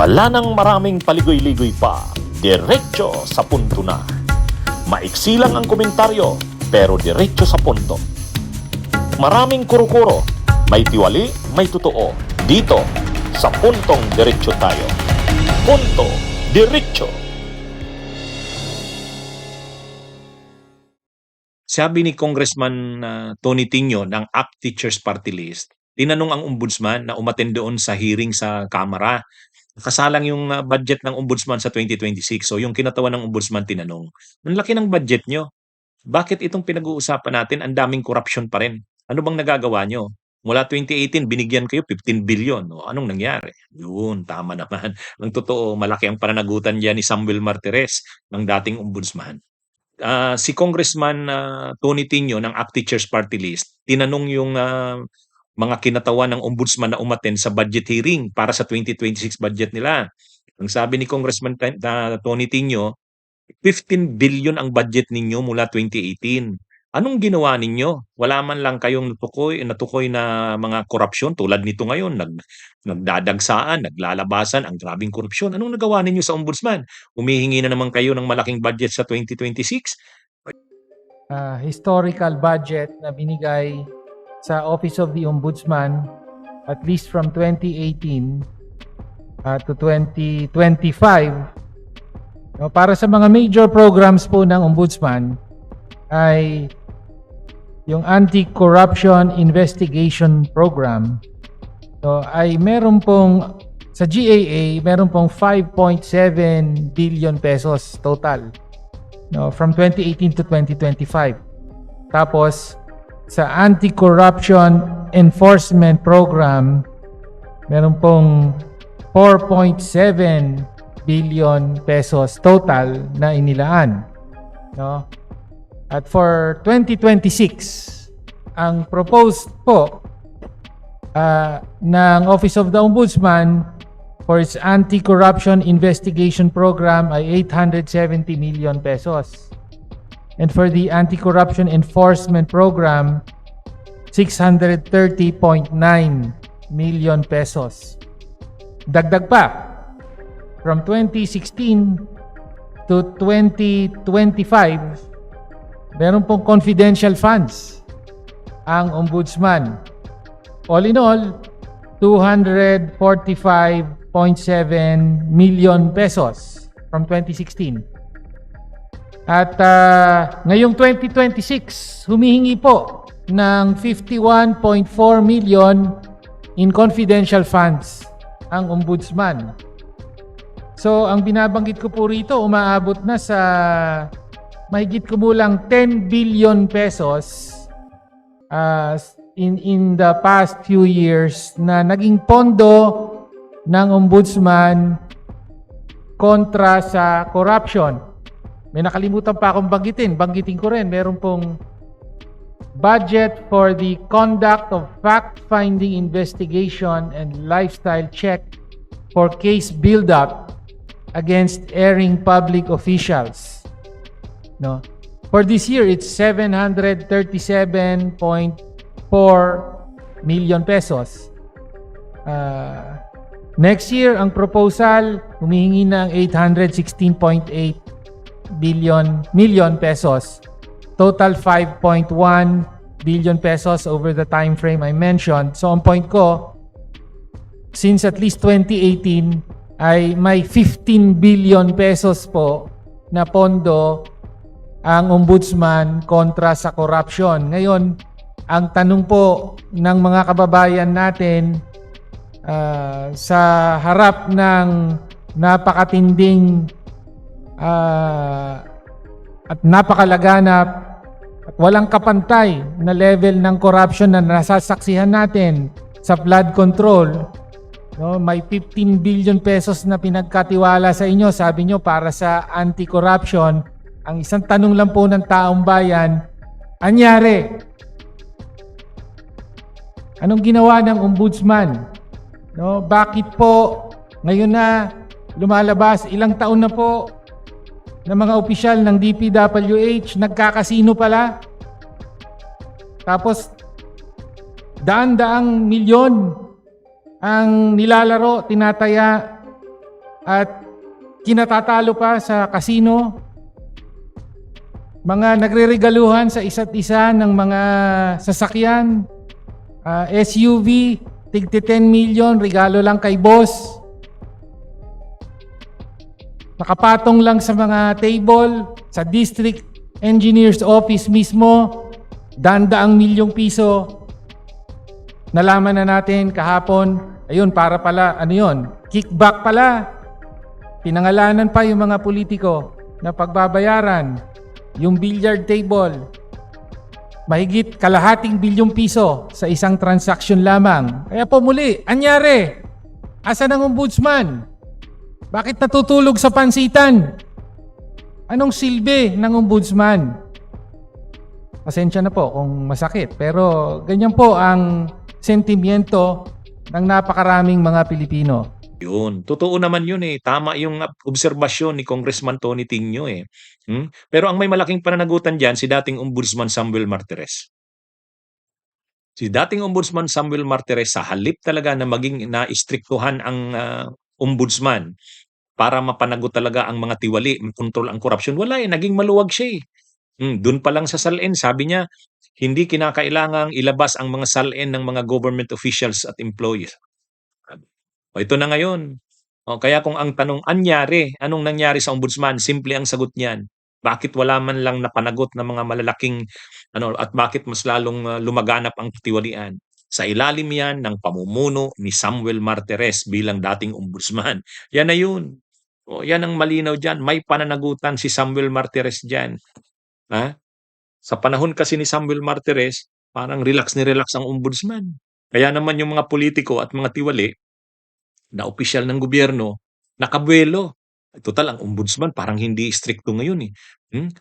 Wala nang maraming paligoy-ligoy pa, diretso sa punto na. Maiksi lang ang komentaryo, pero diretso sa punto. Maraming kuro-kuro, may tiwali, may totoo. Dito, sa puntong diretso tayo. Punto diretso. Sabi ni Congressman Tony Tinio ng ACT Teachers Party List, tinanong ang ombudsman na umattend doon sa hearing sa Kamara. Kasalang yung budget ng ombudsman sa 2026. So yung kinatawan ng ombudsman tinanong, ang laki ng budget nyo. Bakit itong pinag-uusapan natin ang daming korupsyon pa rin? Ano bang nagagawa nyo? Mula 2018, binigyan kayo 15 billion. O, anong nangyari? Yun, tama naman. Ang totoo, malaki ang pananagutan dyan ni Samuel Martires ng dating ombudsman. Si Congressman Tony Tinio ng ACT Teachers Party List, tinanong yung mga kinatawan ng ombudsman na umattend sa budget hearing para sa 2026 budget nila. Ang sabi ni Congressman Tony Tinio, 15 billion ang budget ninyo mula 2018. Anong ginawa ninyo? Wala man lang kayong natukoy na mga korupsyon tulad nito ngayon, nagdadagsaan, naglalabasan ang grabing korupsyon. Anong nagawa ninyo sa ombudsman? Humihingi na naman kayo ng malaking budget sa 2026? Historical budget na binigay sa Office of the Ombudsman at least from 2018 to 2025 para sa mga major programs po ng Ombudsman ay yung Anti-Corruption Investigation Program ay meron pong sa GAA meron pong 5.7 billion pesos total from 2018 to 2025. Tapos sa Anti-Corruption Enforcement Program, meron pong 4.7 billion pesos total na inilaan. At for 2026, ang proposed po ng Office of the Ombudsman for its Anti-Corruption Investigation Program ay 870 million pesos. And for the Anti-Corruption Enforcement Program, 630.9 million pesos. Dagdag pa, from 2016 to 2025, meron pong confidential funds ang Ombudsman. All in all, 245.7 million pesos from 2016. At ngayong 2026, humihingi po ng 51.4 million in confidential funds ang Ombudsman. So, ang binabanggit ko po rito, umaabot na sa mahigit kumulang 10 billion pesos in the past few years na naging pondo ng Ombudsman kontra sa corruption. May nakalimutan pa akong banggitin ko rin. Meron pong budget for the conduct of fact-finding investigation and lifestyle check for case build-up against erring public officials. For this year, it's 737.4 million pesos. Next year, ang proposal, humihingi ng 816.8 million pesos. Total 5.1 billion pesos over the time frame I mentioned. So, ang point ko, since at least 2018 ay may 15 billion pesos po na pondo ang Ombudsman kontra sa corruption. Ngayon, ang tanong po ng mga kababayan natin sa harap ng napakatinding at napakalaganap at walang kapantay na level ng corruption na nasasaksihan natin sa flood control, may 15 billion pesos na pinagkatiwala sa inyo, sabi nyo, para sa anti-corruption. Ang isang tanong lang po ng taong bayan, anyari? Anong ginawa ng Ombudsman? Bakit po ngayon na lumalabas, ilang taon na po na mga opisyal ng DPWH nagkakasino pala? Tapos daan-daang milyon ang nilalaro, tinataya at kinatatalo pa sa casino, mga nagreregaluhan sa isa't isa ng mga sasakyan, SUV, tigti 10 million, regalo lang kay boss. Nakapatong lang sa mga table, sa district engineer's office mismo, daang milyong piso. Nalaman na natin kahapon, ayun, para pala, ano yun, kickback pala. Pinangalanan pa yung mga politiko na pagbabayaran, yung billiard table, mahigit kalahating bilyong piso sa isang transaction lamang. Kaya po muli, anyari? Asan ang ombudsman? Bakit natutulog sa pansitan? Anong silbi ng ombudsman? Pasensya na po kung masakit, pero ganyan po ang sentimiento ng napakaraming mga Pilipino. Yun, totoo naman yun eh. Tama yung obserbasyon ni Congressman Tony Tingyo eh. Pero ang may malaking pananagutan dyan, si dating Ombudsman Samuel Martires. Si dating Ombudsman Samuel Martires, sa halip talaga na maging naistriktuhan ang ombudsman para mapanagot talaga ang mga tiwali, makontrol ang korupsyon, wala eh, naging maluwag siya eh. Doon pa lang sa salin, sabi niya, hindi kinakailangang ilabas ang mga salin ng mga government officials at employees. O ito na ngayon. O, kaya kung ang tanong, anong nangyari sa ombudsman? Simple ang sagot niyan. Bakit wala man lang napanagot ng mga malalaking at bakit mas lalong lumaganap ang katiwalian? Sa ilalim yan ng pamumuno ni Samuel Martires bilang dating ombudsman. Yan na yun. O, yan ang malinaw dyan. May pananagutan si Samuel Martires dyan. Ha? Sa panahon kasi ni Samuel Martires, parang relax ang ombudsman. Kaya naman yung mga politiko at mga tiwali na opisyal ng gobyerno, nakabuelo. Total, ang ombudsman parang hindi stricto ngayon eh.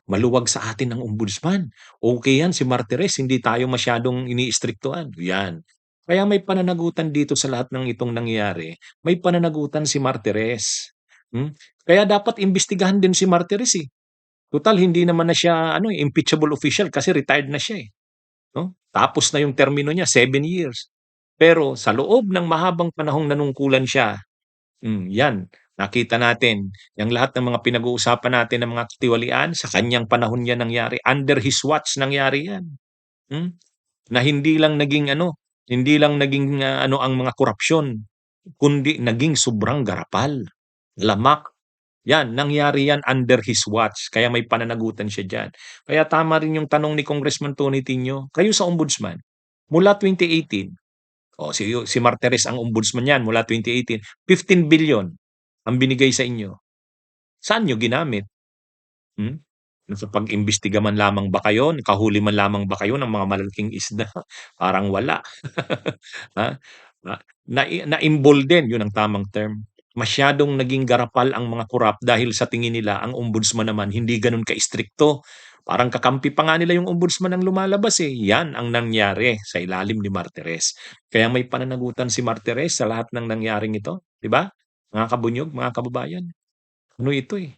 Maluwag sa atin ang ombudsman. Okay yan, si Martires, hindi tayo masyadong ini-strictoan. Yan. Kaya may pananagutan dito sa lahat ng itong nangyayari. May pananagutan si Martires. Kaya dapat imbestigahan din si Martires eh. Total, hindi naman na siya impeachable official kasi retired na siya eh. No? Tapos na yung termino niya, 7 years. Pero sa loob ng mahabang panahong nanungkulan siya, yan, nakita natin, yung lahat ng mga pinag-uusapan natin ng mga katiwalian, sa kanyang panahon yan nangyari. Under his watch nangyari yan. Na hindi lang naging ang mga korupsyon, kundi naging sobrang garapal, lamak. Yan, nangyari yan under his watch. Kaya may pananagutan siya dyan. Kaya tama rin yung tanong ni Congressman Tony Tingyo, kayo sa ombudsman, mula 2018, si Martires ang ombudsman yan mula 2018, 15 billion ang binigay sa inyo. Saan nyo ginamit? Nakapag-imbestiga man lamang ba kayo? Nakahuli man lamang ba kayo ng mga malalaking isda? Parang wala. Ha? Na-embolden, yun ang tamang term. Masyadong naging garapal ang mga korap dahil sa tingin nila ang ombudsman naman hindi ganun ka-istrikto. Parang kakampi pa nga nila yung ombudsman ang lumalabas eh. Yan ang nangyari sa ilalim ni Martires. Kaya may pananagutan si Martires sa lahat ng nangyaring ito. Diba? Mga kabunyog, mga kababayan. Ano ito eh.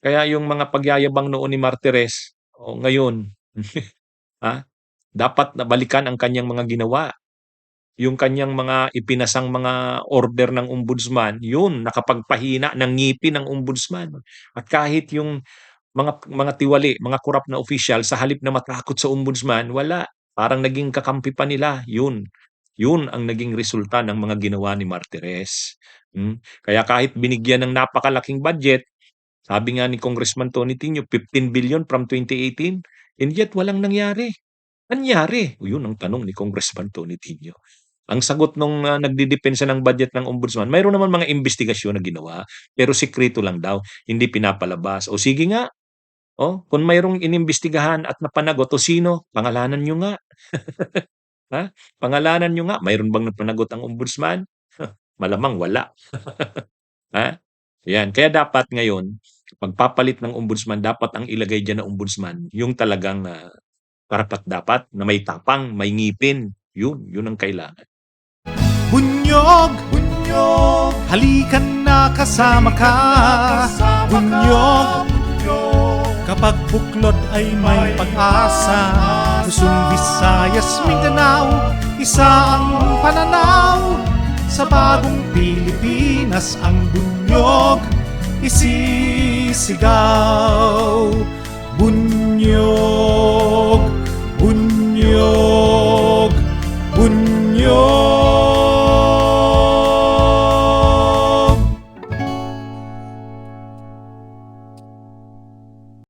Kaya yung mga pagyayabang noon ni Martires, ngayon, dapat nabalikan ang kanyang mga ginawa. Yung kanyang mga ipinasang mga order ng ombudsman, yun, nakapagpahina ng ngipin ng ombudsman. At kahit yung mga tiwali, mga korap na official, sa halip na matakot sa ombudsman, wala. Parang naging kakampi pa nila. Yun ang naging resulta ng mga ginawa ni Martires. Kaya kahit binigyan ng napakalaking budget, sabi nga ni Congressman Tony Tingyo, 15 billion from 2018, and yet walang nangyari. Nangyari? Yun ang tanong ni Congressman Tony Tingyo. Ang sagot nung nagdidepensa ng budget ng ombudsman, mayroon naman mga investigasyon na ginawa, pero sikreto lang daw, hindi pinapalabas. O sige nga, kung mayroong inimbestigahan at napanagot, o sino? Pangalanan nyo nga. Ha? Pangalanan nyo nga. Mayroon bang napanagot ang ombudsman? Malamang wala. Ha? Yan. Kaya dapat ngayon, pagpapalit ng ombudsman, dapat ang ilagay dyan na ombudsman, yung talagang karapat-dapat, na may tapang, may ngipin. Yun ang kailangan. Bunyog, halikan na kasama ka. Bunyog, kapag buklod ay may pag-asa. Luzon, Visayas, Mindanao, isa ang pananaw. Sa bagong Pilipinas ang bunyog isisigaw.